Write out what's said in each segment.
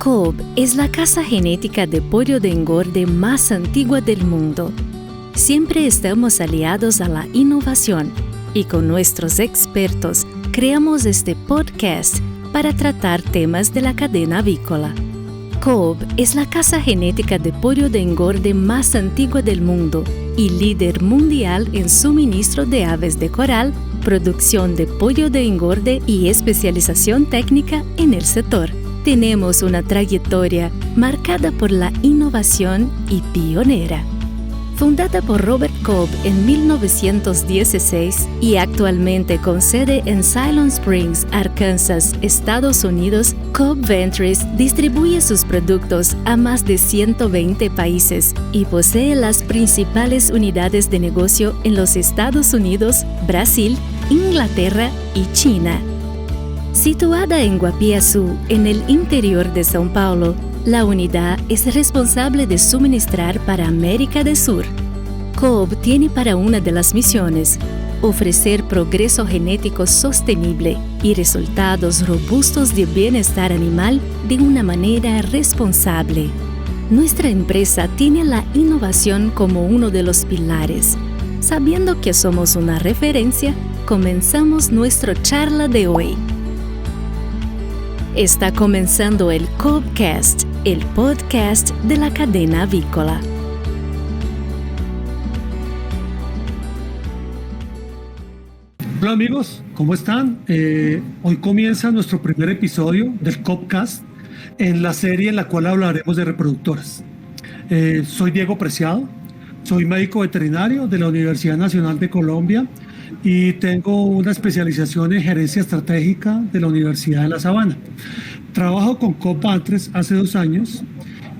Cobb es la casa genética de pollo de engorde más antigua del mundo. Siempre estamos aliados a la innovación y con nuestros expertos creamos este podcast para tratar temas de la cadena avícola. Cobb es la casa genética de pollo de engorde más antigua del mundo y líder mundial en suministro de aves de corral, producción de pollo de engorde y especialización técnica en el sector. Tenemos una trayectoria marcada por la innovación y pionera. Fundada por Robert Cobb en 1916 y actualmente con sede en Siloam Springs, Arkansas, Estados Unidos, Cobb Ventures distribuye sus productos a más de 120 países y posee las principales unidades de negocio en los Estados Unidos, Brasil, Inglaterra y China. Situada en Guapiaçu, en el interior de São Paulo, la unidad es responsable de suministrar para América del Sur. Cobb tiene para una de las misiones ofrecer progreso genético sostenible y resultados robustos de bienestar animal de una manera responsable. Nuestra empresa tiene la innovación como uno de los pilares. Sabiendo que somos una referencia, comenzamos nuestra charla de hoy. Está comenzando el Cobbcast, el podcast de la cadena avícola. Hola amigos, ¿cómo están? Hoy comienza nuestro primer episodio del Cobbcast en la serie en la cual hablaremos de reproductoras. Soy Diego Preciado, soy médico veterinario de la Universidad Nacional de Colombia y tengo una especialización en gerencia estratégica de la Universidad de La Sabana. Trabajo con Cobb Ventures hace 2 años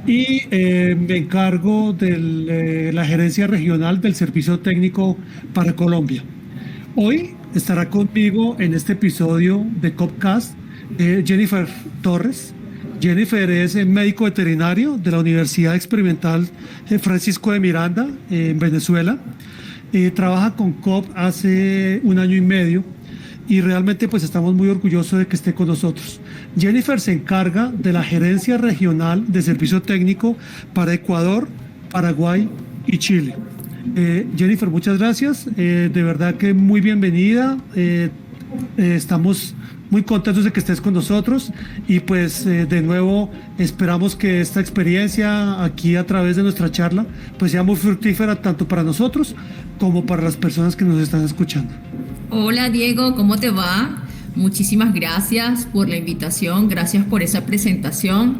y me encargo de la gerencia regional del servicio técnico para Colombia. Hoy estará conmigo en este episodio de Cobbcast Jennifer Torres. Jennifer es médico veterinario de la Universidad Experimental Francisco de Miranda en Venezuela. Trabaja con Cobb hace 1 año y medio y realmente pues estamos muy orgullosos de que esté con nosotros. Jennifer se encarga de la gerencia regional de servicio técnico para Ecuador, Paraguay y Chile. Jennifer, muchas gracias, de verdad que muy bienvenida, estamos muy contentos de que estés con nosotros y pues de nuevo esperamos que esta experiencia aquí a través de nuestra charla pues sea muy fructífera tanto para nosotros como para las personas que nos están escuchando. Hola Diego, ¿cómo te va? Muchísimas gracias por la invitación, gracias por esa presentación.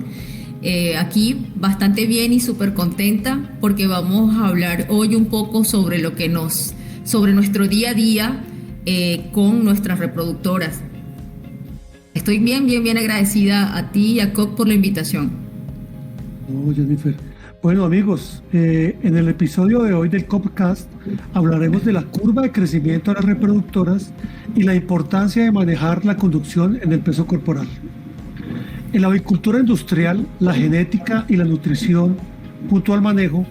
Aquí bastante bien y súper contenta porque vamos a hablar hoy un poco sobre sobre nuestro día a día con nuestras reproductoras. Estoy bien agradecida a ti y a Cobb por la invitación. Oh, Jennifer. Bueno amigos, en el episodio de hoy del Cobbcast hablaremos de la curva de crecimiento de las reproductoras y la importancia de manejar la conducción en el peso corporal. En la avicultura industrial, la genética y la nutrición, junto al manejo,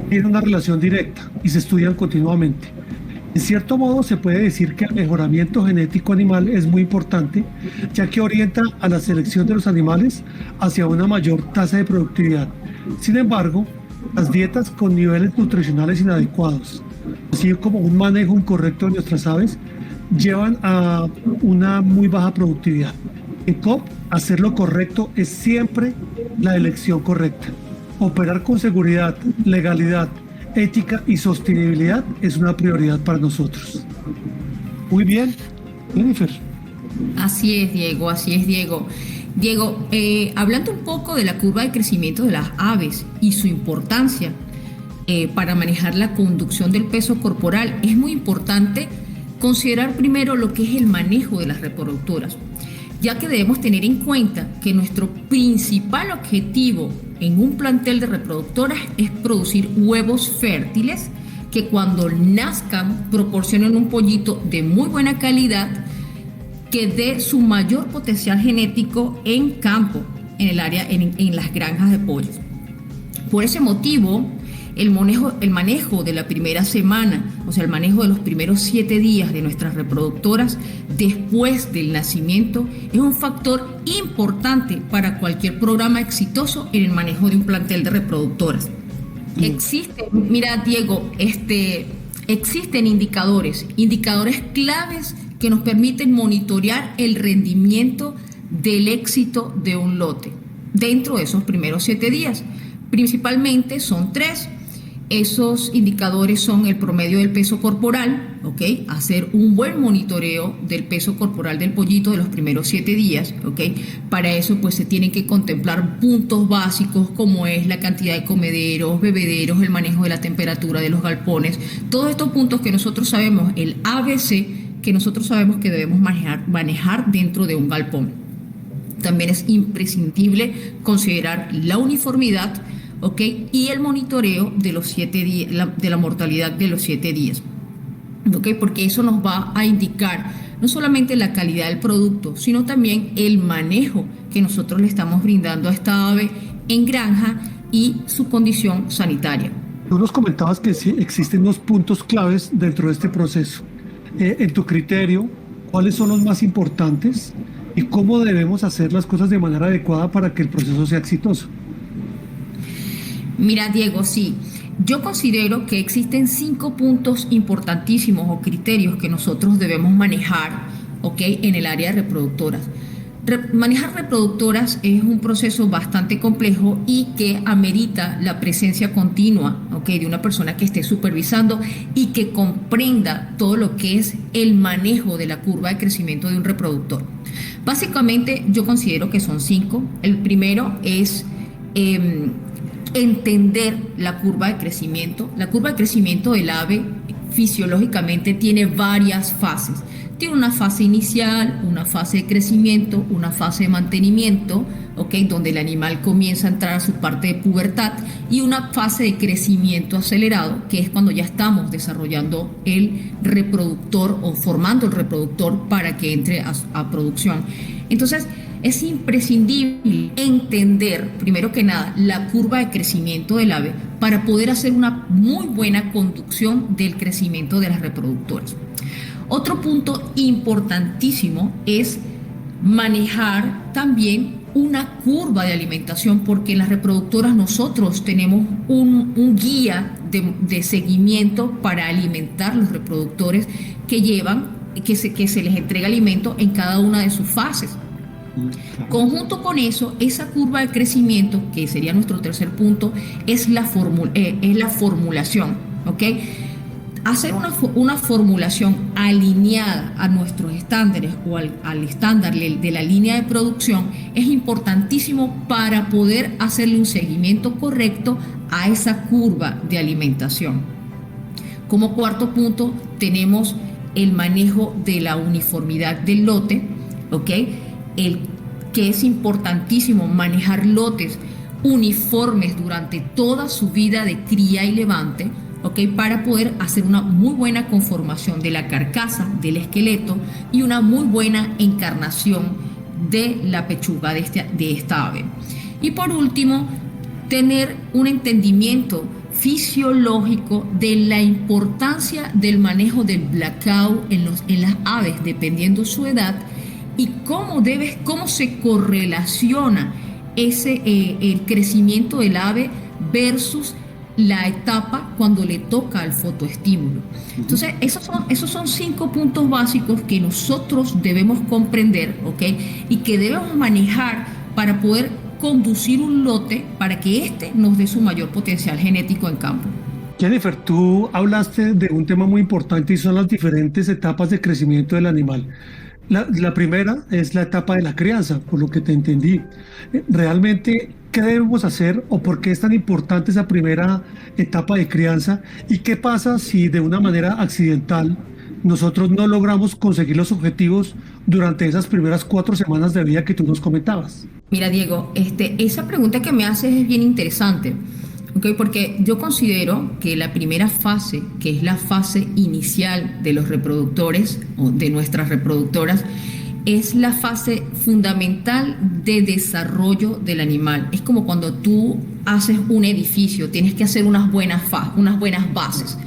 tienen una relación directa y se estudian continuamente. En cierto modo, se puede decir que el mejoramiento genético animal es muy importante, ya que orienta a la selección de los animales hacia una mayor tasa de productividad. Sin embargo, las dietas con niveles nutricionales inadecuados, así como un manejo incorrecto de nuestras aves, llevan a una muy baja productividad. En Cobb, hacer lo correcto es siempre la elección correcta. Operar con seguridad, legalidad, ética y sostenibilidad es una prioridad para nosotros. Muy bien, Jennifer. Así es, Diego, así es, Diego. Diego, hablando un poco de la curva de crecimiento de las aves y su importancia para manejar la conducción del peso corporal, es muy importante considerar primero lo que es el manejo de las reproductoras, ya que debemos tener en cuenta que nuestro principal objetivo en un plantel de reproductoras es producir huevos fértiles que cuando nazcan proporcionen un pollito de muy buena calidad que dé su mayor potencial genético en campo, en el área, en las granjas de pollos. Por ese motivo, el manejo de la primera semana, o sea, el manejo de los primeros 7 días de nuestras reproductoras después del nacimiento es un factor importante para cualquier programa exitoso en el manejo de un plantel de reproductoras. Mira, Diego, existen indicadores claves que nos permiten monitorear el rendimiento del éxito de un lote dentro de esos primeros 7 días. Principalmente son 3. Esos indicadores son el promedio del peso corporal, ¿ok? Hacer un buen monitoreo del peso corporal del pollito de los primeros 7 días, ¿ok? Para eso pues se tienen que contemplar puntos básicos como es la cantidad de comederos, bebederos, el manejo de la temperatura de los galpones, todos estos puntos que nosotros sabemos, el ABC, que nosotros sabemos que debemos manejar dentro de un galpón. También es imprescindible considerar la uniformidad, ¿ok? Y el monitoreo de los 7 días, de la mortalidad de los 7 días, ¿ok? Porque eso nos va a indicar no solamente la calidad del producto, sino también el manejo que nosotros le estamos brindando a esta ave en granja y su condición sanitaria. Tú nos comentabas que sí existen unos puntos claves dentro de este proceso. En tu criterio, ¿cuáles son los más importantes y cómo debemos hacer las cosas de manera adecuada para que el proceso sea exitoso? Mira, Diego, sí, yo considero que existen 5 puntos importantísimos o criterios que nosotros debemos manejar, ¿ok? En el área de reproductoras. Manejar reproductoras es un proceso bastante complejo y que amerita la presencia continua, ¿ok? De una persona que esté supervisando y que comprenda todo lo que es el manejo de la curva de crecimiento de un reproductor. Básicamente yo considero que son 5. El primero es entender la curva de crecimiento. La curva de crecimiento del ave fisiológicamente tiene varias fases. Tiene una fase inicial, una fase de crecimiento, una fase de mantenimiento, ¿ok? Donde el animal comienza a entrar a su parte de pubertad, y una fase de crecimiento acelerado, que es cuando ya estamos desarrollando el reproductor o formando el reproductor para que entre a producción. Entonces, es imprescindible entender, primero que nada, la curva de crecimiento del ave para poder hacer una muy buena conducción del crecimiento de las reproductoras. Otro punto importantísimo es manejar también una curva de alimentación, porque en las reproductoras nosotros tenemos un guía de seguimiento para alimentar los reproductores que se les entrega alimento en cada una de sus fases. Conjunto con eso, esa curva de crecimiento, que sería nuestro tercer punto, es la formulación, ¿ok? Hacer una formulación alineada a nuestros estándares o al estándar de la línea de producción es importantísimo para poder hacerle un seguimiento correcto a esa curva de alimentación. Como cuarto punto tenemos el manejo de la uniformidad del lote, ¿ok? Que es importantísimo manejar lotes uniformes durante toda su vida de cría y levante, ¿ok? Para poder hacer una muy buena conformación de la carcasa, del esqueleto, y una muy buena encarnación de la pechuga de esta ave. Y por último, tener un entendimiento fisiológico de la importancia del manejo del blackout en las aves, dependiendo su edad, y cómo se correlaciona el crecimiento del ave versus la etapa cuando le toca el fotoestímulo. Entonces, esos son 5 puntos básicos que nosotros debemos comprender, ¿ok? Y que debemos manejar para poder conducir un lote para que éste nos dé su mayor potencial genético en campo. Jennifer, tú hablaste de un tema muy importante y son las diferentes etapas de crecimiento del animal. La primera es la etapa de la crianza, por lo que te entendí. Realmente, ¿qué debemos hacer o por qué es tan importante esa primera etapa de crianza? ¿Y qué pasa si de una manera accidental nosotros no logramos conseguir los objetivos durante esas primeras 4 semanas de vida que tú nos comentabas? Mira, Diego, esa pregunta que me haces es bien interesante. Okay, porque yo considero que la primera fase, que es la fase inicial de los reproductores o de nuestras reproductoras, es la fase fundamental de desarrollo del animal. Es como cuando tú haces un edificio, tienes que hacer unas buenas bases,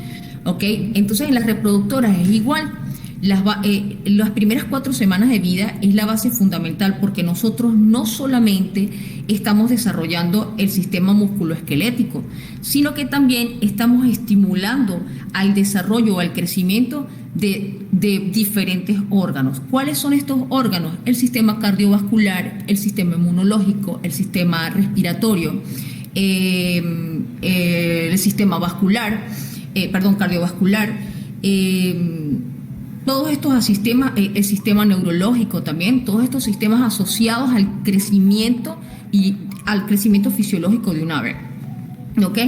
¿ok? Entonces en las reproductoras es igual. Las primeras 4 semanas de vida es la base fundamental, porque nosotros no solamente estamos desarrollando el sistema musculoesquelético, sino que también estamos estimulando al desarrollo o al crecimiento de diferentes órganos. ¿Cuáles son estos órganos? El sistema cardiovascular, el sistema inmunológico, el sistema respiratorio, el sistema cardiovascular, todos estos sistemas, el sistema neurológico también, todos estos sistemas asociados al crecimiento y al crecimiento fisiológico de un ave. ¿Ok?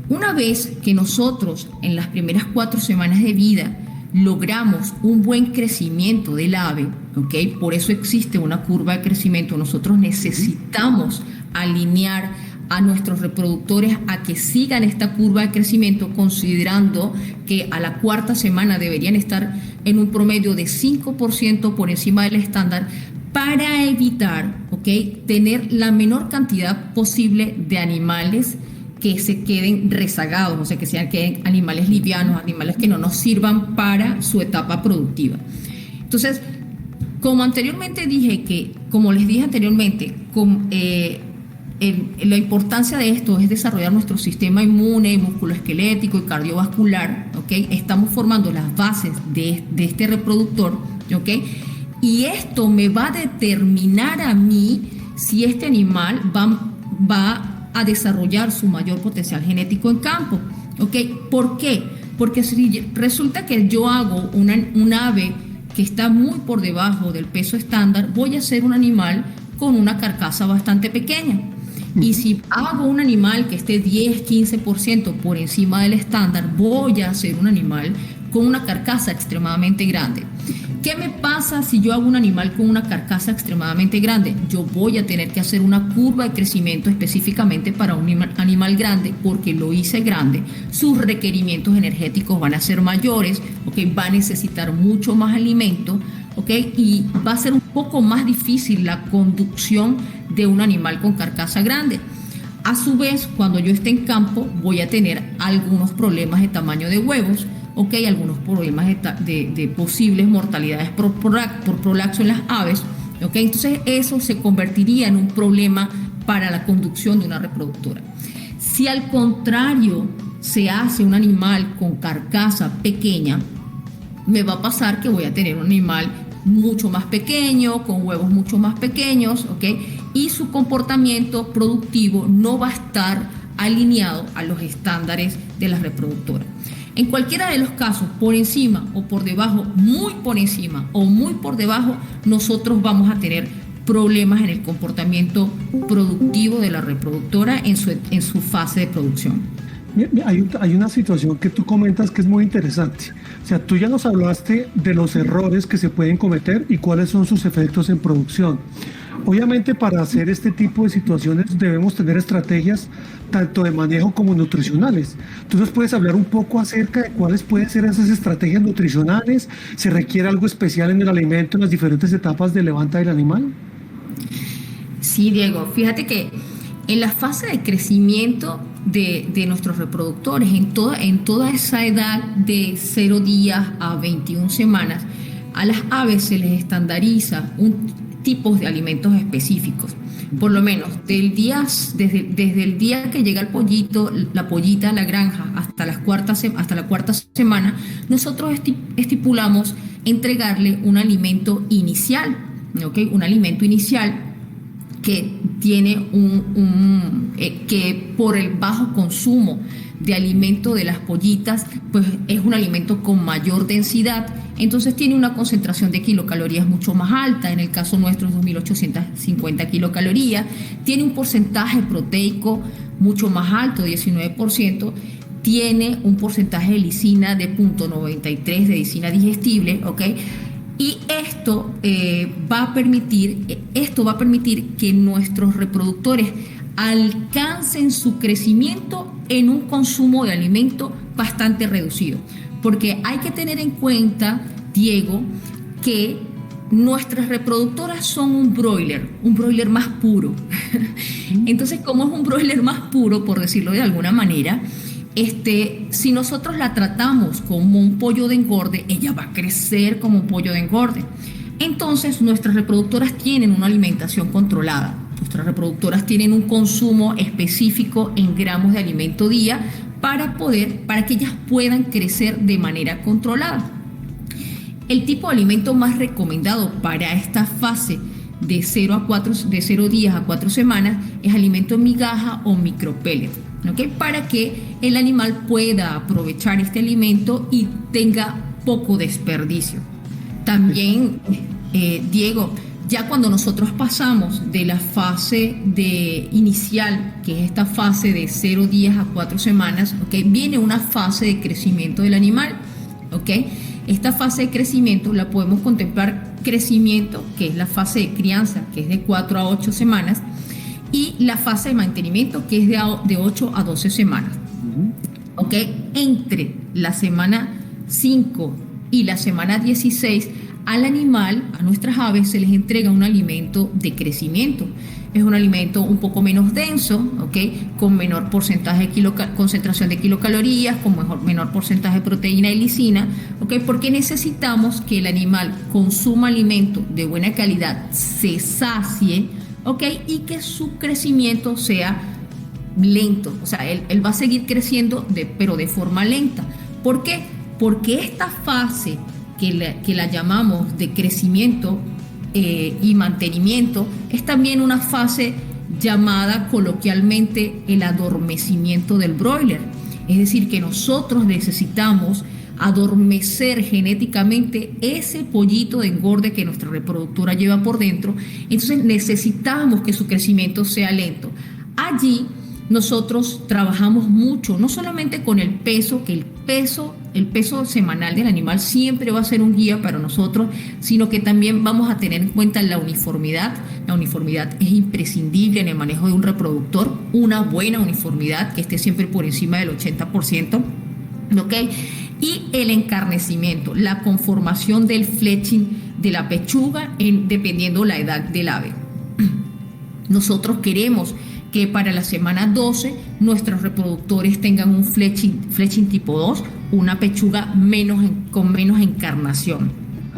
Una vez que nosotros en las primeras 4 semanas de vida logramos un buen crecimiento del ave, ¿ok? Por eso existe una curva de crecimiento. Nosotros necesitamos alinear a nuestros reproductores a que sigan esta curva de crecimiento, considerando que a la 4ª semana deberían estar en un promedio de 5% por encima del estándar, para evitar, ¿ok?, tener la menor cantidad posible de animales que se queden rezagados, o sea, que queden animales livianos, animales que no nos sirvan para su etapa productiva. Entonces, como les dije anteriormente, la importancia de esto es desarrollar nuestro sistema inmune, musculoesquelético y cardiovascular, ¿ok? Estamos formando las bases de este reproductor, ¿ok? Y esto me va a determinar a mí si este animal va a desarrollar su mayor potencial genético en campo, ¿ok? ¿Por qué? Porque si resulta que yo hago un ave que está muy por debajo del peso estándar, voy a hacer un animal con una carcasa bastante pequeña. Y si hago un animal que esté 10-15% por encima del estándar, voy a hacer un animal con una carcasa extremadamente grande. ¿Qué me pasa si yo hago un animal con una carcasa extremadamente grande? Yo voy a tener que hacer una curva de crecimiento específicamente para un animal grande, porque lo hice grande. Sus requerimientos energéticos van a ser mayores, ¿okay? Va a necesitar mucho más alimento, ¿okay? Y va a ser un poco más difícil la conducción de un animal con carcasa grande. A su vez, cuando yo esté en campo, voy a tener algunos problemas de tamaño de huevos, ¿okay? Algunos problemas de posibles mortalidades por prolapso en las aves, ¿okay? Entonces eso se convertiría en un problema para la conducción de una reproductora. Si al contrario se hace un animal con carcasa pequeña, me va a pasar que voy a tener un animal mucho más pequeño, con huevos mucho más pequeños, ¿okay? Y su comportamiento productivo no va a estar alineado a los estándares de la reproductora. En cualquiera de los casos, por encima o por debajo, muy por encima o muy por debajo, nosotros vamos a tener problemas en el comportamiento productivo de la reproductora en su fase de producción. Hay una situación que tú comentas que es muy interesante. O sea, tú ya nos hablaste de los errores que se pueden cometer y cuáles son sus efectos en producción. Obviamente, para hacer este tipo de situaciones debemos tener estrategias tanto de manejo como nutricionales. ¿Tú nos puedes hablar un poco acerca de cuáles pueden ser esas estrategias nutricionales? ¿Se requiere algo especial en el alimento en las diferentes etapas de levanta del animal? Sí, Diego, fíjate que en la fase de crecimiento de nuestros reproductores, en toda esa edad de 0 días a 21 semanas, a las aves se les estandariza tipos de alimentos específicos. Por lo menos desde el día que llega el pollito, la pollita a la granja hasta la cuarta semana, nosotros estipulamos entregarle un alimento inicial, ¿okay? Un alimento inicial que tiene que por el bajo consumo de alimento de las pollitas, pues es un alimento con mayor densidad, entonces tiene una concentración de kilocalorías mucho más alta. En el caso nuestro es 2.850 kilocalorías, tiene un porcentaje proteico mucho más alto, 19%, tiene un porcentaje de lisina de 0.93 de lisina digestible, ¿ok? Y esto va a permitir que nuestros reproductores alcancen su crecimiento en un consumo de alimento bastante reducido. Porque hay que tener en cuenta, Diego, que nuestras reproductoras son un broiler más puro. Entonces, como es un broiler más puro, por decirlo de alguna manera, si nosotros la tratamos como un pollo de engorde, ella va a crecer como un pollo de engorde. Entonces, nuestras reproductoras tienen una alimentación controlada. Nuestras reproductoras tienen un consumo específico en gramos de alimento día para que ellas puedan crecer de manera controlada. El tipo de alimento más recomendado para esta fase de 0 días a 4 semanas es alimento en migaja o micropellet, ¿okay? Para que el animal pueda aprovechar este alimento y tenga poco desperdicio. También, Diego, ya cuando nosotros pasamos de la fase inicial, que es esta fase de 0 días a 4 semanas, ¿okay? Viene una fase de crecimiento del animal, ¿okay? Esta fase de crecimiento la podemos contemplar crecimiento, que es la fase de crianza, que es de 4 a 8 semanas, y la fase de mantenimiento, que es de 8 a 12 semanas. ¿Ok? Entre la semana 5 y la semana 16, al animal, a nuestras aves, se les entrega un alimento de crecimiento. Es un alimento un poco menos denso, ¿ok? Con menor porcentaje concentración de kilocalorías, con menor porcentaje de proteína y lisina, ¿ok? Porque necesitamos que el animal consuma alimento de buena calidad, se sacie, ¿ok? Y que su crecimiento sea lento. O sea, él va a seguir creciendo, pero de forma lenta. ¿Por qué? Porque esta fase que la llamamos de crecimiento y mantenimiento es también una fase llamada coloquialmente el adormecimiento del broiler. Es decir, que nosotros necesitamos adormecer genéticamente ese pollito de engorde que nuestra reproductora lleva por dentro. Entonces necesitamos que su crecimiento sea lento. Allí nosotros trabajamos mucho, no solamente con el peso, que el peso semanal del animal siempre va a ser un guía para nosotros, sino que también vamos a tener en cuenta la uniformidad. La uniformidad es imprescindible en el manejo de un reproductor, una buena uniformidad que esté siempre por encima del 80%, ¿ok? Y el encarnecimiento, la conformación del fletching de la pechuga dependiendo la edad del ave. Nosotros queremos que para la semana 12 nuestros reproductores tengan un fletching tipo 2, una pechuga con menos encarnación.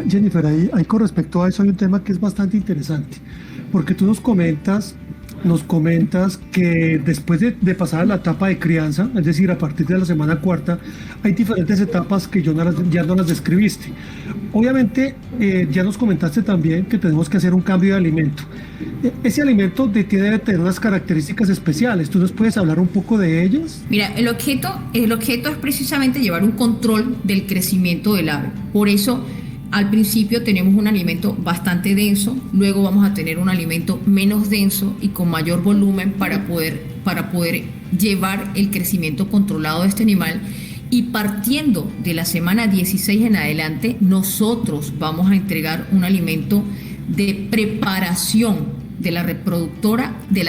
Jennifer, ahí con respecto a eso hay un tema que es bastante interesante, porque tú nos comentas que después de pasar a la etapa de crianza, es decir, a partir de la semana 4, hay diferentes etapas que ya no las describiste. Obviamente, ya nos comentaste también que tenemos que hacer un cambio de alimento. Ese alimento debe tener unas características especiales. ¿Tú nos puedes hablar un poco de ellas? Mira, el objeto es precisamente llevar un control del crecimiento del ave. Por eso, al principio tenemos un alimento bastante denso, luego vamos a tener un alimento menos denso y con mayor volumen para poder llevar el crecimiento controlado de este animal. Y partiendo de la semana 16 en adelante, nosotros vamos a entregar un alimento de preparación de la reproductora, de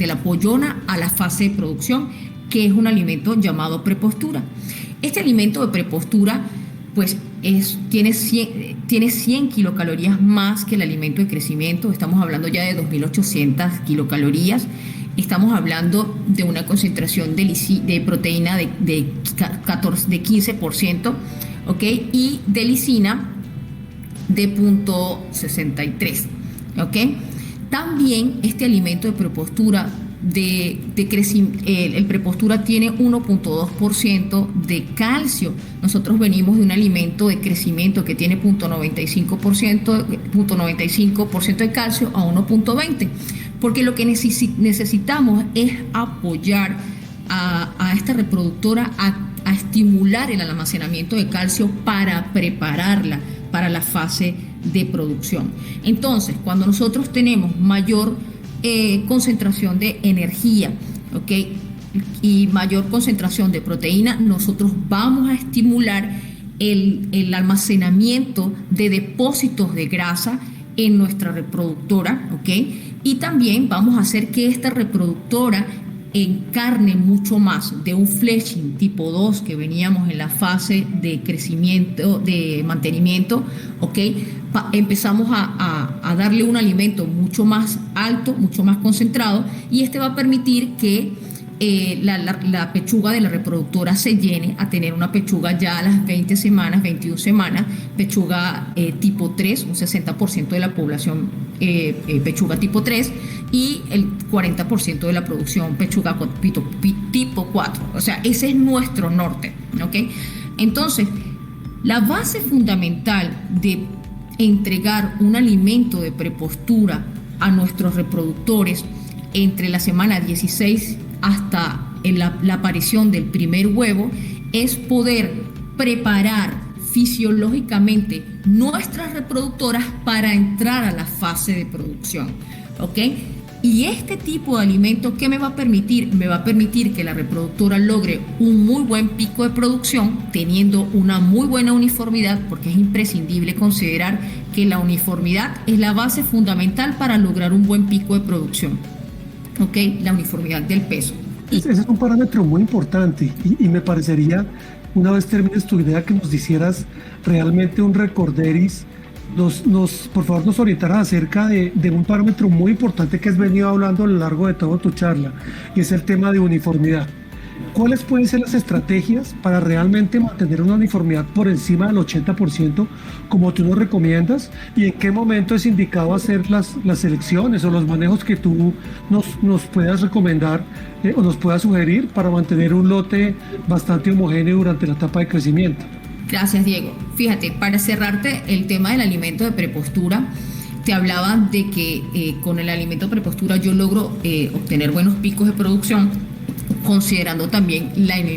la pollona a la fase de producción, que es un alimento llamado prepostura. Este alimento de prepostura pues tiene 100 kilocalorías más que el alimento de crecimiento. Estamos hablando ya de 2.800 kilocalorías. Estamos hablando de una concentración de proteína de 15%, ¿ok? Y de lisina de 0.63, ¿ok? También este alimento de prepostura el prepostura tiene 1.2% de calcio. Nosotros venimos de un alimento de crecimiento que tiene 0.95% de calcio a 1.20%, porque lo que necesitamos es apoyar a esta reproductora a estimular el almacenamiento de calcio para prepararla para la fase de producción. Entonces, cuando nosotros tenemos mayor concentración de energía, ¿ok? Y mayor concentración de proteína, nosotros vamos a estimular el almacenamiento de depósitos de grasa en nuestra reproductora, ¿ok? Y también vamos a hacer que esta reproductora encarne mucho más de un fleshing tipo 2 que veníamos en la fase de crecimiento, de mantenimiento, ¿ok? Empezamos a darle un alimento mucho más alto, mucho más concentrado, y este va a permitir que la pechuga de la reproductora se llene a tener una pechuga ya a las 20 semanas, 21 semanas, pechuga tipo 3, un 60% de la población pechuga tipo 3 y el 40% de la producción pechuga tipo 4. O sea, ese es nuestro norte, ¿ok? Entonces, la base fundamental de entregar un alimento de prepostura a nuestros reproductores entre la semana 16 hasta la aparición del primer huevo es poder preparar fisiológicamente nuestras reproductoras para entrar a la fase de producción, ¿ok? Y este tipo de alimento, ¿qué me va a permitir? Me va a permitir que la reproductora logre un muy buen pico de producción, teniendo una muy buena uniformidad, porque es imprescindible considerar que la uniformidad es la base fundamental para lograr un buen pico de producción, ¿ok? La uniformidad del peso. Ese es un parámetro muy importante y me parecería, una vez termines tu idea, que nos hicieras realmente un recorderis, por favor nos orientaras acerca de un parámetro muy importante que has venido hablando a lo largo de toda tu charla, y es el tema de uniformidad. ¿Cuáles pueden ser las estrategias para realmente mantener una uniformidad por encima del 80%, como tú nos recomiendas? ¿Y en qué momento es indicado hacer las selecciones o los manejos que tú nos puedas recomendar o nos puedas sugerir para mantener un lote bastante homogéneo durante la etapa de crecimiento? Gracias, Diego. Fíjate, para cerrarte el tema del alimento de prepostura, te hablaba de que con el alimento de prepostura yo logro obtener buenos picos de producción, considerando también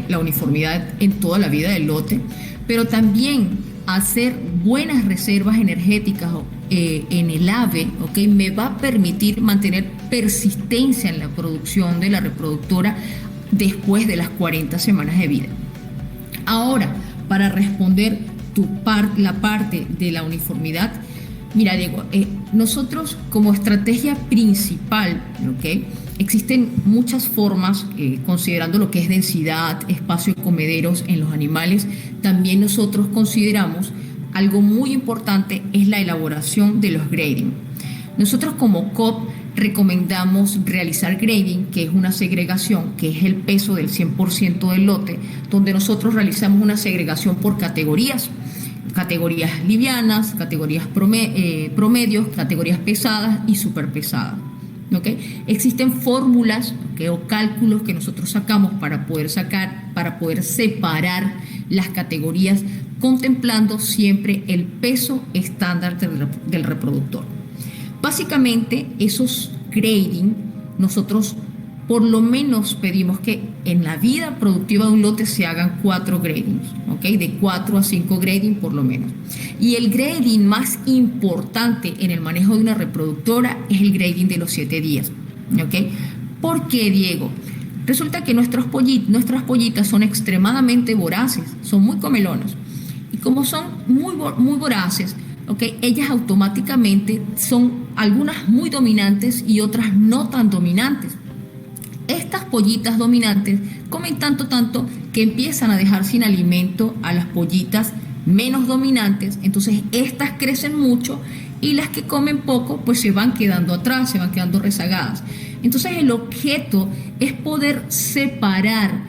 la uniformidad en toda la vida del lote, pero también hacer buenas reservas energéticas en el ave, ¿okay? Me va a permitir mantener persistencia en la producción de la reproductora después de las 40 semanas de vida. Ahora, para responder la parte de la uniformidad, mira, Diego, nosotros como estrategia principal, ¿okay? Existen muchas formas, considerando lo que es densidad, espacio de comederos en los animales. También nosotros consideramos algo muy importante, es la elaboración de los grading. Nosotros como COP recomendamos realizar grading, que es una segregación, que es el peso del 100% del lote, donde nosotros realizamos una segregación por categorías livianas, categorías promedios, categorías pesadas y superpesadas. ¿Okay? Existen fórmulas, ¿okay? O cálculos que nosotros sacamos para poder separar las categorías, contemplando siempre el peso estándar del reproductor. Básicamente, esos grading, nosotros por lo menos pedimos que en la vida productiva de un lote se hagan 4 gradings, ¿okay? De 4 a 5 grading por lo menos. Y el grading más importante en el manejo de una reproductora es el grading de los 7 días, ¿okay? ¿Por qué, Diego? Resulta que nuestras pollitas son extremadamente voraces, son muy comelonas. Y como son muy voraces, ¿okay? Ellas automáticamente son algunas muy dominantes y otras no tan dominantes. Estas pollitas dominantes comen tanto que empiezan a dejar sin alimento a las pollitas menos dominantes, entonces estas crecen mucho y las que comen poco pues se van quedando atrás, se van quedando rezagadas. Entonces el objeto es poder separar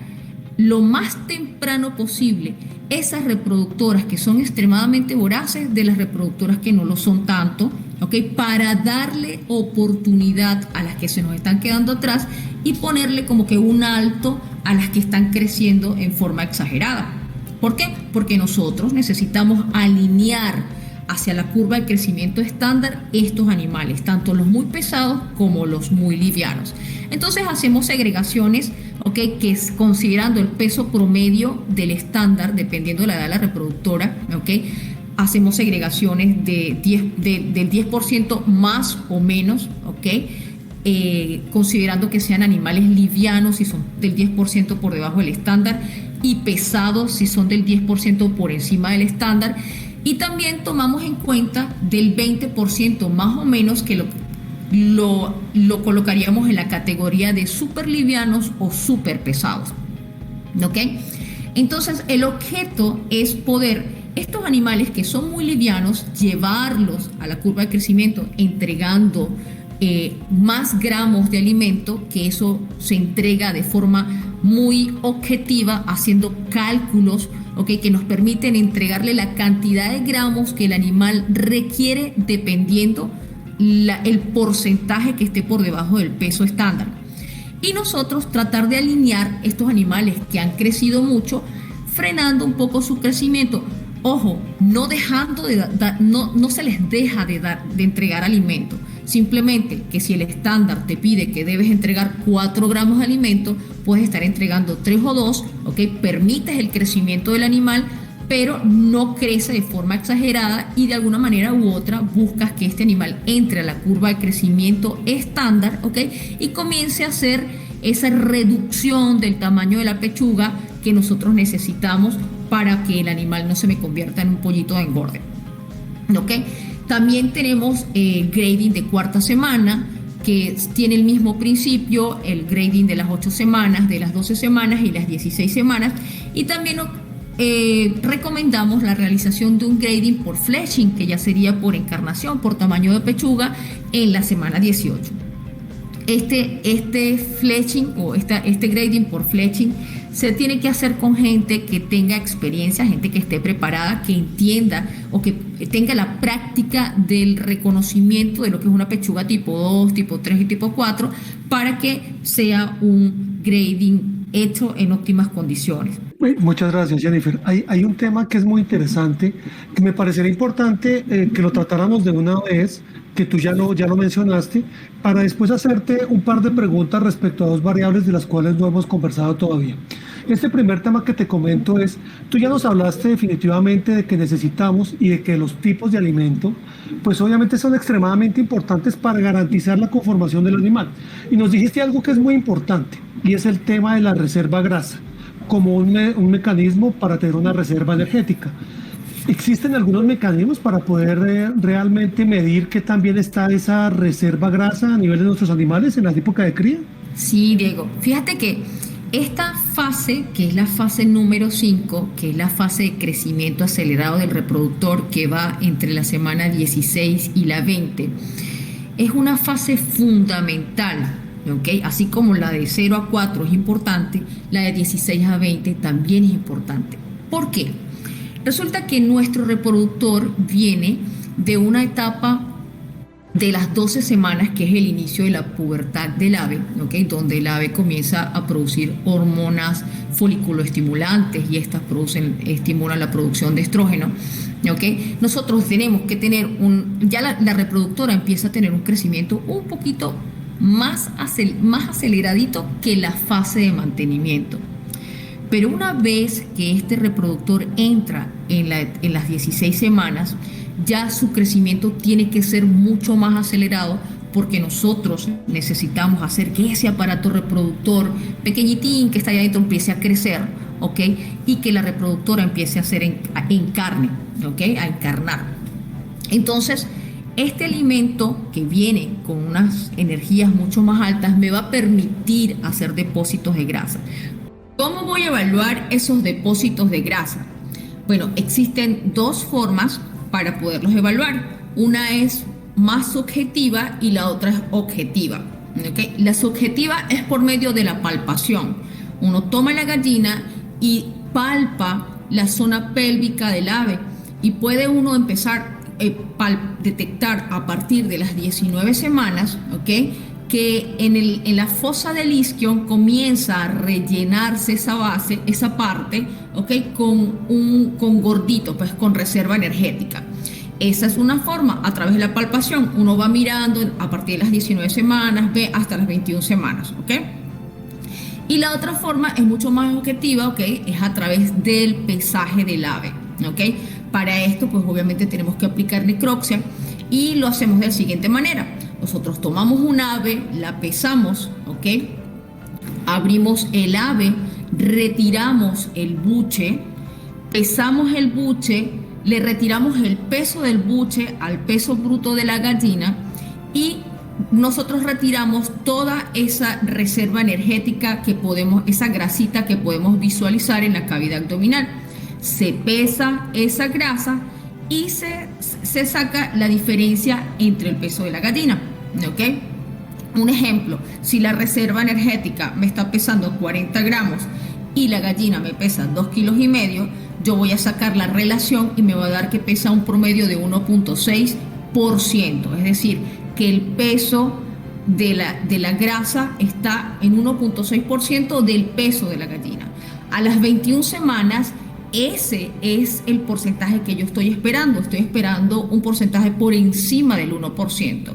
lo más temprano posible esas reproductoras que son extremadamente voraces de las reproductoras que no lo son tanto, ¿okay? Para darle oportunidad a las que se nos están quedando atrás y ponerle como que un alto a las que están creciendo en forma exagerada. ¿Por qué? Porque nosotros necesitamos alinear hacia la curva de crecimiento estándar estos animales, tanto los muy pesados como los muy livianos. Entonces hacemos segregaciones, ¿okay? Que es considerando el peso promedio del estándar, dependiendo de la edad de la reproductora, ¿okay? Hacemos segregaciones del 10% más o menos, ¿okay? Considerando que sean animales livianos si son del 10% por debajo del estándar y pesados si son del 10% por encima del estándar. Y también tomamos en cuenta del 20% más o menos, que lo colocaríamos en la categoría de súper livianos o súper pesados. ¿Ok? Entonces, el objeto es poder estos animales que son muy livianos, llevarlos a la curva de crecimiento entregando más gramos de alimento, que eso se entrega de forma muy objetiva, haciendo cálculos, ¿okay?, que nos permiten entregarle la cantidad de gramos que el animal requiere dependiendo el porcentaje que esté por debajo del peso estándar. Y nosotros tratar de alinear estos animales que han crecido mucho, frenando un poco su crecimiento. Ojo, no dejando no se les deja de entregar alimento. Simplemente que si el estándar te pide que debes entregar 4 gramos de alimento, puedes estar entregando 3 o 2, ¿ok? Permites el crecimiento del animal, pero no crece de forma exagerada y de alguna manera u otra buscas que este animal entre a la curva de crecimiento estándar, ¿ok? Y comience a hacer esa reducción del tamaño de la pechuga que nosotros necesitamos para que el animal no se me convierta en un pollito de engorde, ¿ok? También tenemos grading de cuarta semana, que tiene el mismo principio, el grading de las 8 semanas, de las 12 semanas y las 16 semanas. Y también recomendamos la realización de un grading por fleshing, que ya sería por encarnación, por tamaño de pechuga, en la semana 18. Este fleshing o este grading por fleshing se tiene que hacer con gente que tenga experiencia, gente que esté preparada, que entienda o que tenga la práctica del reconocimiento de lo que es una pechuga tipo 2, tipo 3 y tipo 4, para que sea un grading hecho en óptimas condiciones. Muchas gracias, Jennifer. Hay un tema que es muy interesante, que me parecería importante que lo tratáramos de una vez, que tú ya lo mencionaste, para después hacerte un par de preguntas respecto a 2 variables de las cuales no hemos conversado todavía. Este primer tema que te comento es, tú ya nos hablaste definitivamente de que necesitamos y de que los tipos de alimento, pues obviamente son extremadamente importantes para garantizar la conformación del animal. Y nos dijiste algo que es muy importante, y es el tema de la reserva grasa, como un mecanismo para tener una reserva energética. ¿Existen algunos mecanismos para poder realmente medir qué tan bien está esa reserva grasa a nivel de nuestros animales en la época de cría? Sí, Diego. Fíjate que esta fase, que es la fase número 5, que es la fase de crecimiento acelerado del reproductor, que va entre la semana 16 y la 20, es una fase fundamental, ¿okay? Así como la de 0 a 4 es importante, la de 16 a 20 también es importante. ¿Por qué? Resulta que nuestro reproductor viene de una etapa de las 12 semanas, que es el inicio de la pubertad del ave, ¿okay?, donde el ave comienza a producir hormonas foliculoestimulantes y estas estimulan la producción de estrógeno, ¿okay? Nosotros tenemos que tener ya la reproductora empieza a tener un crecimiento un poquito más aceleradito que la fase de mantenimiento. Pero una vez que este reproductor entra en las 16 semanas, ya su crecimiento tiene que ser mucho más acelerado, porque nosotros necesitamos hacer que ese aparato reproductor pequeñitín que está ahí adentro empiece a crecer, ¿ok? Y que la reproductora empiece a hacer en carne, ¿ok? A encarnar. Entonces, este alimento que viene con unas energías mucho más altas me va a permitir hacer depósitos de grasa. ¿Cómo voy a evaluar esos depósitos de grasa? Bueno, existen 2 formas para poderlos evaluar. Una es más subjetiva y la otra es objetiva, ¿okay? La subjetiva es por medio de la palpación. Uno toma la gallina y palpa la zona pélvica del ave y puede uno empezar a detectar a partir de las 19 semanas, ¿okay?, que en la fosa del isquion comienza a rellenarse esa base, esa parte, ¿okay?, con gordito, pues con reserva energética. Esa es una forma, a través de la palpación, uno va mirando a partir de las 19 semanas, ve hasta las 21 semanas, ¿ok? Y la otra forma es mucho más objetiva, ¿ok? Es a través del pesaje del ave, ¿ok? Para esto, pues obviamente tenemos que aplicar necropsia y lo hacemos de la siguiente manera. Nosotros tomamos un ave, la pesamos, ¿ok? Abrimos el ave, retiramos el buche, pesamos el buche, le retiramos el peso del buche al peso bruto de la gallina y nosotros retiramos toda esa reserva energética que podemos, esa grasita que podemos visualizar en la cavidad abdominal. Se pesa esa grasa y se saca la diferencia entre el peso de la gallina, ¿ok? Un ejemplo, si la reserva energética me está pesando 40 gramos y la gallina me pesa 2,5 kilos, yo voy a sacar la relación y me va a dar que pesa un promedio de 1,6%, es decir, que el peso de la grasa está en 1,6% del peso de la gallina. A las 21 semanas, ese es el porcentaje que yo estoy esperando. Estoy esperando un porcentaje por encima del 1%.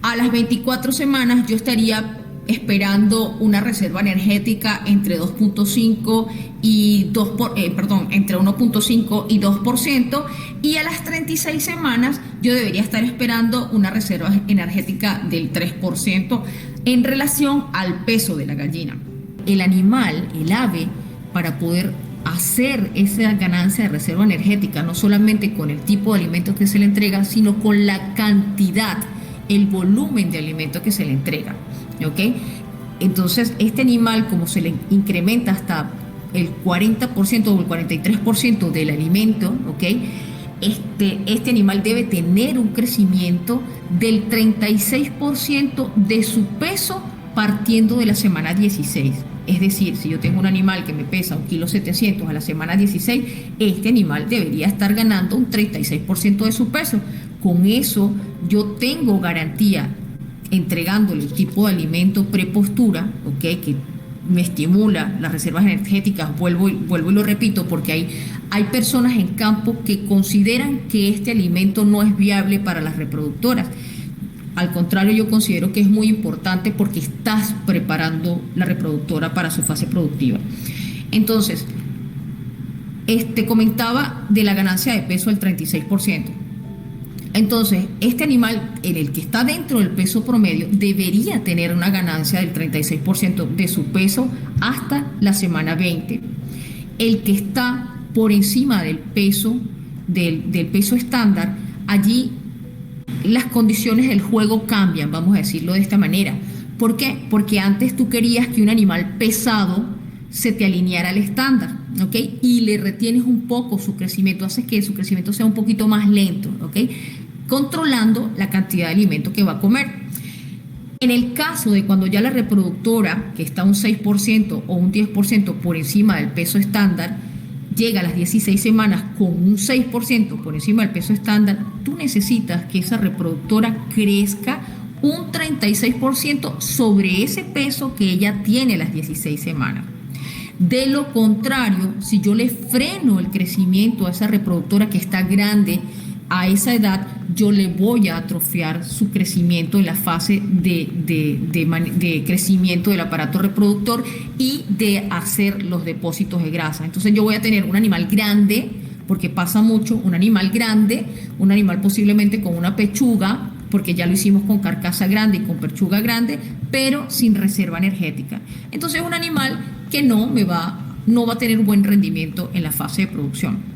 A las 24 semanas yo estaría esperando una reserva energética entre 2.5 y entre 1.5 y 2%, y a las 36 semanas yo debería estar esperando una reserva energética del 3% en relación al peso de la gallina. El animal, el ave, para poder hacer esa ganancia de reserva energética, no solamente con el tipo de alimentos que se le entrega, sino con la cantidad, el volumen de alimento que se le entrega, ¿ok? Entonces, este animal, como se le incrementa hasta el 40% o el 43% del alimento, ¿ok? Este animal debe tener un crecimiento del 36% de su peso partiendo de la semana 16. Es decir, si yo tengo un animal que me pesa 1,7 kilos a la semana 16, este animal debería estar ganando un 36% de su peso. Con eso yo tengo garantía, entregándole el tipo de alimento prepostura, ¿ok?, que me estimula las reservas energéticas. Vuelvo y lo repito, porque hay personas en campo que consideran que este alimento no es viable para las reproductoras. Al contrario, yo considero que es muy importante porque estás preparando la reproductora para su fase productiva. Entonces, comentaba de la ganancia de peso al 36%. Entonces, este animal, en el que está dentro del peso promedio, debería tener una ganancia del 36% de su peso hasta la semana 20. El que está por encima del peso, del peso estándar, allí las condiciones del juego cambian, vamos a decirlo de esta manera. ¿Por qué? Porque antes tú querías que un animal pesado se te alineara al estándar, ¿ok? Y le retienes un poco su crecimiento, haces que su crecimiento sea un poquito más lento, ¿ok?, controlando la cantidad de alimento que va a comer. En el caso de cuando ya la reproductora, que está un 6% o un 10% por encima del peso estándar, llega a las 16 semanas con un 6% por encima del peso estándar, tú necesitas que esa reproductora crezca un 36% sobre ese peso que ella tiene a las 16 semanas. De lo contrario, si yo le freno el crecimiento a esa reproductora que está grande a esa edad, yo le voy a atrofiar su crecimiento en la fase de crecimiento del aparato reproductor y de hacer los depósitos de grasa. Entonces yo voy a tener un animal grande, porque pasa mucho, un animal grande, un animal posiblemente con una pechuga, porque ya lo hicimos con carcasa grande y con pechuga grande, pero sin reserva energética. Entonces un animal que no va a tener un buen rendimiento en la fase de producción.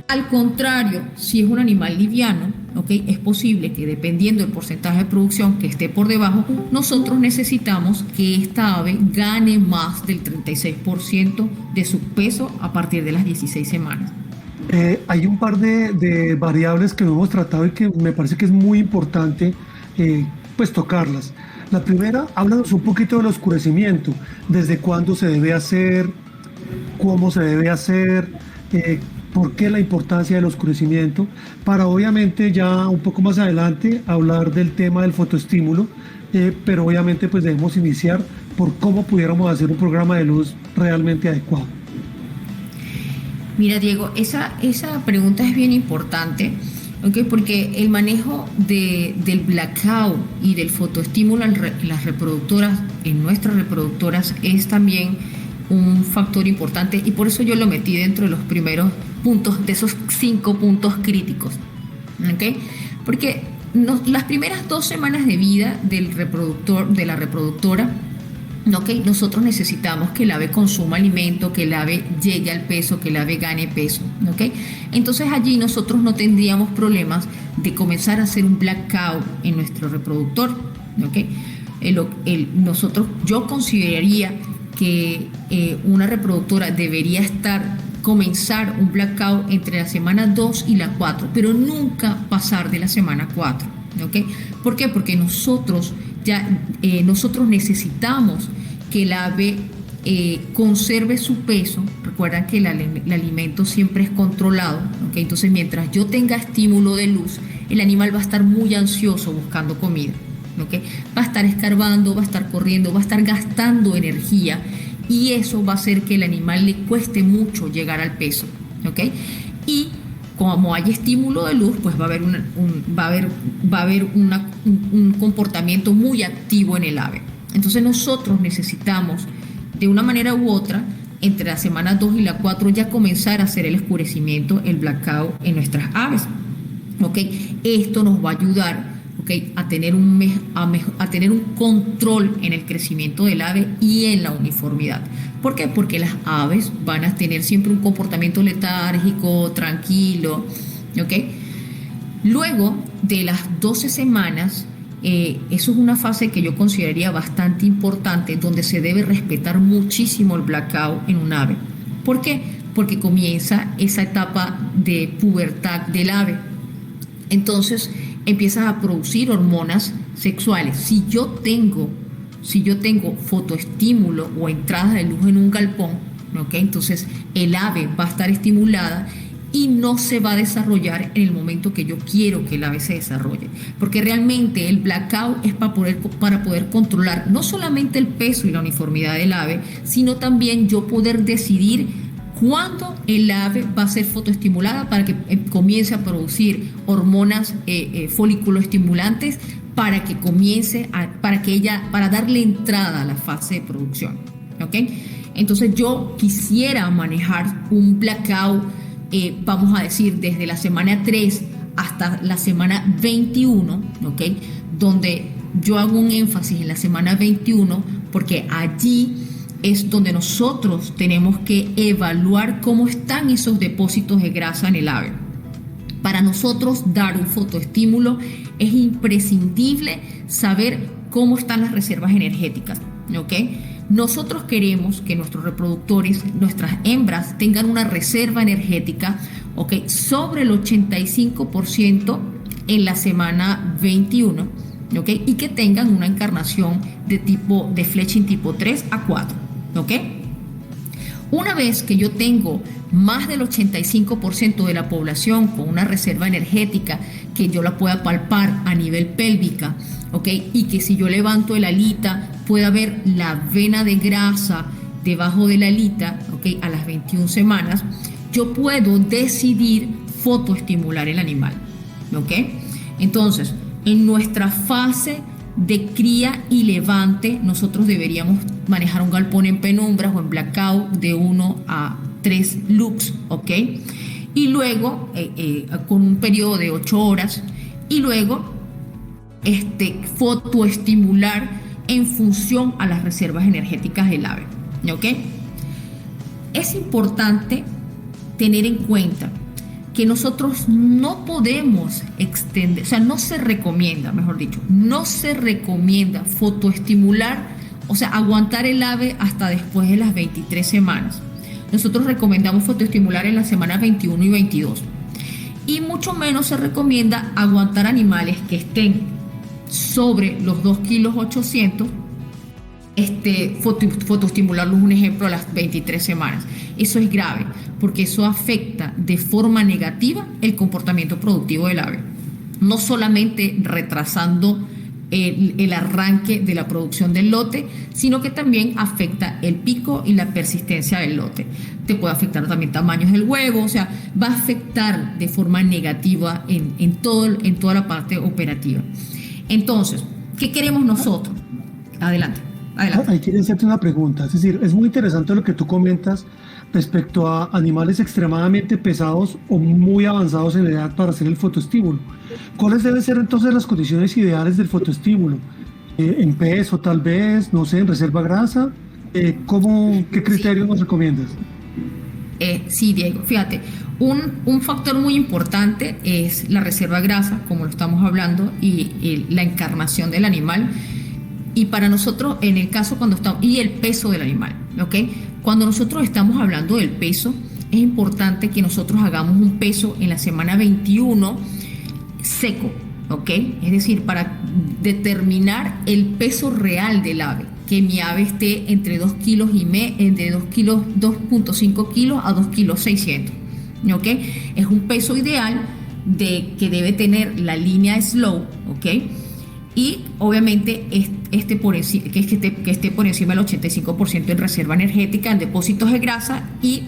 Al contrario, si es un animal liviano, ¿okay?, es posible que, dependiendo del porcentaje de producción que esté por debajo, nosotros necesitamos que esta ave gane más del 36% de su peso a partir de las 16 semanas. Hay un par de variables que no hemos tratado y que me parece que es muy importante pues tocarlas. La primera, háblanos un poquito del oscurecimiento, desde cuándo se debe hacer, cómo se debe hacer, por qué la importancia del oscurecimiento, para obviamente ya un poco más adelante hablar del tema del fotoestímulo, pero obviamente pues debemos iniciar por cómo pudiéramos hacer un programa de luz realmente adecuado. Mira, Diego, esa pregunta es bien importante, ¿okay?, porque el manejo del blackout y del fotoestímulo en las reproductoras, en nuestras reproductoras, es también un factor importante, y por eso yo lo metí dentro de los primeros puntos, de esos 5 puntos críticos, ¿okay? Porque las primeras 2 semanas de vida del reproductor, de la reproductora, ¿ok? Nosotros necesitamos que el ave consuma alimento, que el ave llegue al peso, que el ave gane peso, ¿ok? Entonces allí nosotros no tendríamos problemas de comenzar a hacer un blackout en nuestro reproductor, ¿ok? Yo consideraría que una reproductora debería comenzar un blackout entre la semana 2 y la 4, pero nunca pasar de la semana 4, ¿ok? ¿Por qué? Porque nosotros necesitamos que el ave conserve su peso. Recuerdan que el alimento siempre es controlado, ¿ok? Entonces, mientras yo tenga estímulo de luz, el animal va a estar muy ansioso buscando comida, ¿ok? Va a estar escarbando, va a estar corriendo, va a estar gastando energía, y eso va a hacer que el animal le cueste mucho llegar al peso, ¿ok? Y como hay estímulo de luz, pues va a haber un comportamiento muy activo en el ave. Entonces nosotros necesitamos, de una manera u otra, entre la semana 2 y la 4, ya comenzar a hacer el oscurecimiento, el blackout en nuestras aves, ¿ok? Esto nos va a ayudar, ¿okay?, a tener un control en el crecimiento del ave y en la uniformidad. ¿Por qué? Porque las aves van a tener siempre un comportamiento letárgico, tranquilo, ¿ok? Luego de las 12 semanas, eso es una fase que yo consideraría bastante importante, donde se debe respetar muchísimo el blackout en un ave. ¿Por qué? Porque comienza esa etapa de pubertad del ave. Entonces empiezas a producir hormonas sexuales. Si yo tengo fotoestímulo o entrada de luz en un galpón, ¿ok?, entonces el ave va a estar estimulada y no se va a desarrollar en el momento que yo quiero que el ave se desarrolle. Porque realmente el blackout es para poder controlar no solamente el peso y la uniformidad del ave, sino también yo poder decidir cuándo el ave va a ser fotoestimulada para que comience a producir hormonas folículo-estimulantes para darle entrada a la fase de producción, ¿ok? Entonces yo quisiera manejar un blackout, vamos a decir, desde la semana 3 hasta la semana 21, ¿ok? Donde yo hago un énfasis en la semana 21 porque allí es donde nosotros tenemos que evaluar cómo están esos depósitos de grasa en el ave. Para nosotros dar un fotoestímulo es imprescindible saber cómo están las reservas energéticas, ¿ok? Nosotros queremos que nuestros reproductores, nuestras hembras, tengan una reserva energética, ¿ok?, sobre el 85% en la semana 21, ¿ok?, y que tengan una encarnación de fletching tipo 3 a 4, ¿ok? Una vez que yo tengo más del 85% de la población con una reserva energética que yo la pueda palpar a nivel pélvica, ¿ok?, y que si yo levanto el alita pueda ver la vena de grasa debajo de la alita, ¿ok?, a las 21 semanas, yo puedo decidir fotoestimular el animal, ¿ok? Entonces, en nuestra fase de cría y levante, nosotros deberíamos manejar un galpón en penumbras o en blackout de 1 a 3 lux, ¿ok? Y luego, con un periodo de 8 horas, y luego fotoestimular en función a las reservas energéticas del ave, ¿ok? Es importante tener en cuenta que nosotros no podemos extender, o sea, no se recomienda fotoestimular, o sea, aguantar el ave hasta después de las 23 semanas. Nosotros recomendamos fotoestimular en las semanas 21 y 22. Y mucho menos se recomienda aguantar animales que estén sobre los 2,8 kilos, fotoestimularlos, un ejemplo, a las 23 semanas. Eso es grave, porque eso afecta de forma negativa el comportamiento productivo del ave. No solamente retrasando el arranque de la producción del lote, sino que también afecta el pico y la persistencia del lote. Te puede afectar también tamaños del huevo, o sea, va a afectar de forma negativa en toda la parte operativa. Entonces, ¿qué queremos nosotros? Adelante. Ahí quiero hacerte una pregunta. Es decir, es muy interesante lo que tú comentas respecto a animales extremadamente pesados o muy avanzados en edad para hacer el fotoestímulo. ¿Cuáles deben ser entonces las condiciones ideales del fotoestímulo? en peso tal vez, no sé, en reserva grasa. ¿Qué criterio nos recomiendas? Sí, Diego, fíjate, un factor muy importante es la reserva grasa, como lo estamos hablando, y la encarnación del animal. Y para nosotros, en el caso cuando estamos, y el peso del animal, ¿ok? Cuando nosotros estamos hablando del peso, es importante que nosotros hagamos un peso en la semana 21 seco, ¿ok? Es decir, para determinar el peso real del ave, que mi ave esté entre 2 kilos y entre 2 kilos, 2.5 kilos a 2 kilos 600, ¿ok? Es un peso ideal que debe tener la línea slow, ¿ok? Y obviamente que esté por encima del 85% en reserva energética, en depósitos de grasa, y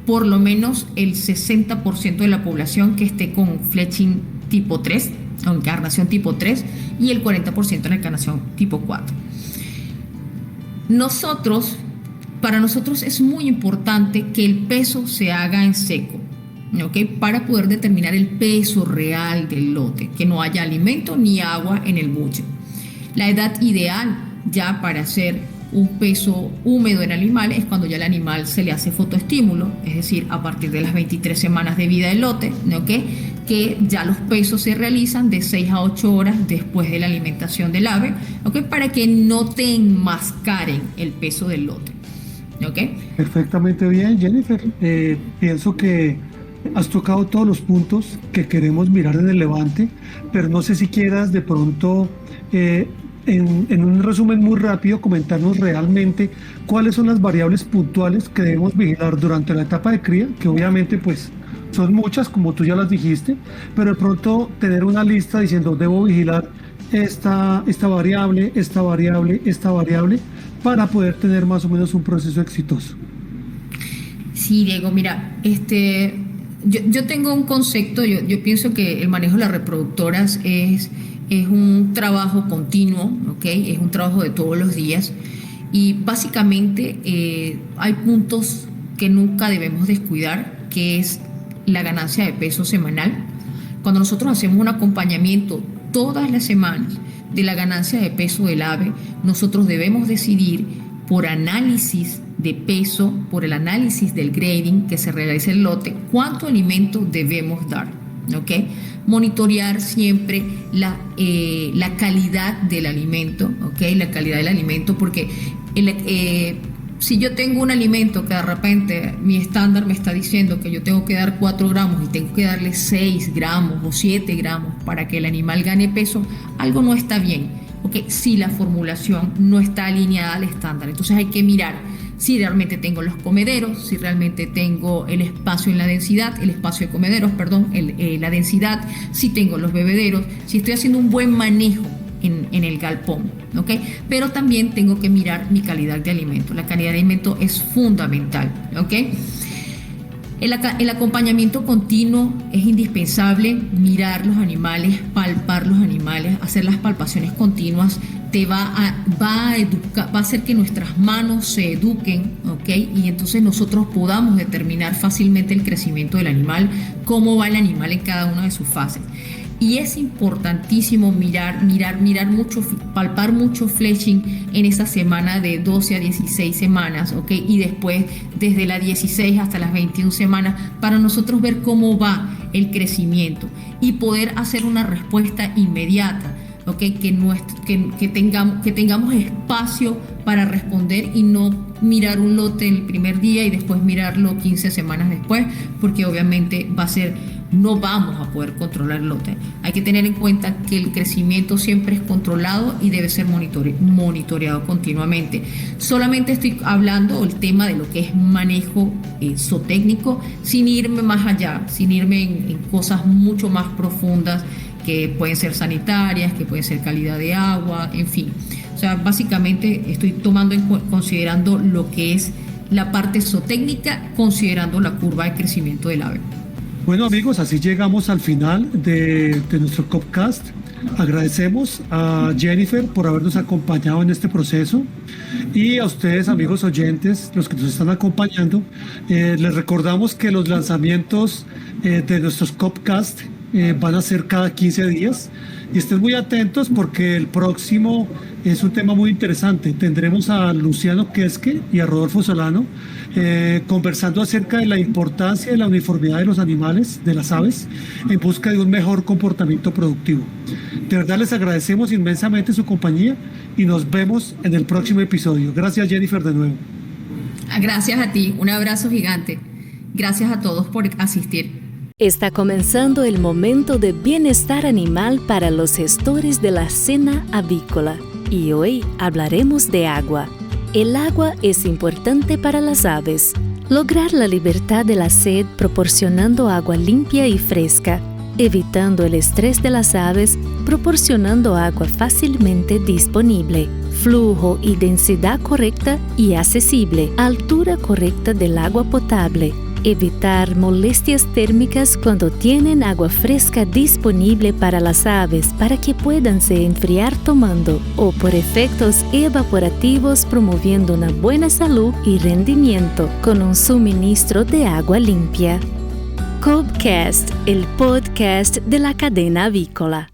por lo menos el 60% de la población que esté con fletching tipo 3 o encarnación tipo 3 y el 40% en encarnación tipo 4. Para nosotros es muy importante que el peso se haga en seco, ¿ok? Para poder determinar el peso real del lote, que no haya alimento ni agua en el buche. La edad ideal ya para hacer un peso húmedo en animales es cuando ya el animal se le hace fotoestímulo, es decir, a partir de las 23 semanas de vida del lote, ¿ok? Que ya los pesos se realizan de 6 a 8 horas después de la alimentación del ave, ¿ok? Para que no te enmascaren el peso del lote, ¿ok? Perfectamente bien, Jennifer. Pienso que has tocado todos los puntos que queremos mirar en el Levante, pero no sé si quieras de pronto, en un resumen muy rápido, comentarnos realmente cuáles son las variables puntuales que debemos vigilar durante la etapa de cría, que obviamente pues son muchas, como tú ya las dijiste, pero de pronto tener una lista diciendo debo vigilar esta variable, esta variable, esta variable, para poder tener más o menos un proceso exitoso. Sí, Diego, mira, yo tengo un concepto, yo pienso que el manejo de las reproductoras es un trabajo continuo, ¿ok? Es un trabajo de todos los días, y básicamente hay puntos que nunca debemos descuidar, que es la ganancia de peso semanal. Cuando nosotros hacemos un acompañamiento todas las semanas de la ganancia de peso del ave, nosotros debemos decidir por análisis de peso, por el análisis del grading que se realiza el lote, cuánto alimento debemos dar, ¿ok? Monitorear siempre la calidad del alimento, ¿ok? La calidad del alimento, porque si yo tengo un alimento que de repente mi estándar me está diciendo que yo tengo que dar 4 gramos y tengo que darle 6 gramos o 7 gramos para que el animal gane peso, algo no está bien, ¿ok? Si la formulación no está alineada al estándar. Entonces hay que mirar si realmente tengo los comederos, si realmente tengo el espacio en la densidad, el espacio de comederos, perdón, la densidad, si tengo los bebederos, si estoy haciendo un buen manejo en el galpón, ¿ok? Pero también tengo que mirar mi calidad de alimento. La calidad de alimento es fundamental, ¿ok? El acompañamiento continuo es indispensable. Mirar los animales, palpar los animales, hacer las palpaciones continuas va a educar, va a hacer que nuestras manos se eduquen, ¿ok? Y entonces nosotros podamos determinar fácilmente el crecimiento del animal, cómo va el animal en cada una de sus fases. Y es importantísimo mirar mucho, palpar mucho fletching en esa semana de 12 a 16 semanas, ¿ok? Y después desde las 16 hasta las 21 semanas para nosotros ver cómo va el crecimiento y poder hacer una respuesta inmediata, ¿ok? Que tengamos espacio para responder y no mirar un lote el primer día y después mirarlo 15 semanas después, porque obviamente no vamos a poder controlar el lote. Hay que tener en cuenta que el crecimiento siempre es controlado y debe ser monitoreado continuamente. Solamente estoy hablando el tema de lo que es manejo zootécnico, sin irme más allá, sin irme en cosas mucho más profundas que pueden ser sanitarias, que pueden ser calidad de agua, en fin. O sea, básicamente estoy considerando lo que es la parte zootécnica, considerando la curva de crecimiento del ave. Bueno amigos, así llegamos al final de nuestro Copcast. Agradecemos a Jennifer por habernos acompañado en este proceso, y a ustedes amigos oyentes, los que nos están acompañando, les recordamos que los lanzamientos de nuestros Copcast van a ser cada 15 días. Y estén muy atentos porque el próximo es un tema muy interesante. Tendremos a Luciano Quesque y a Rodolfo Solano conversando acerca de la importancia de la uniformidad de los animales, de las aves, en busca de un mejor comportamiento productivo. De verdad les agradecemos inmensamente su compañía y nos vemos en el próximo episodio. Gracias, Jennifer, de nuevo. Gracias a ti, un abrazo gigante. Gracias a todos por asistir. Está comenzando el momento de bienestar animal para los gestores de la cena avícola y hoy hablaremos de agua. El agua es importante para las aves. Lograr la libertad de la sed proporcionando agua limpia y fresca, evitando el estrés de las aves, proporcionando agua fácilmente disponible, flujo y densidad correcta y accesible, altura correcta del agua potable. Evitar molestias térmicas cuando tienen agua fresca disponible para las aves para que puedan se enfriar tomando o por efectos evaporativos promoviendo una buena salud y rendimiento con un suministro de agua limpia. Cobcast, el podcast de la cadena avícola.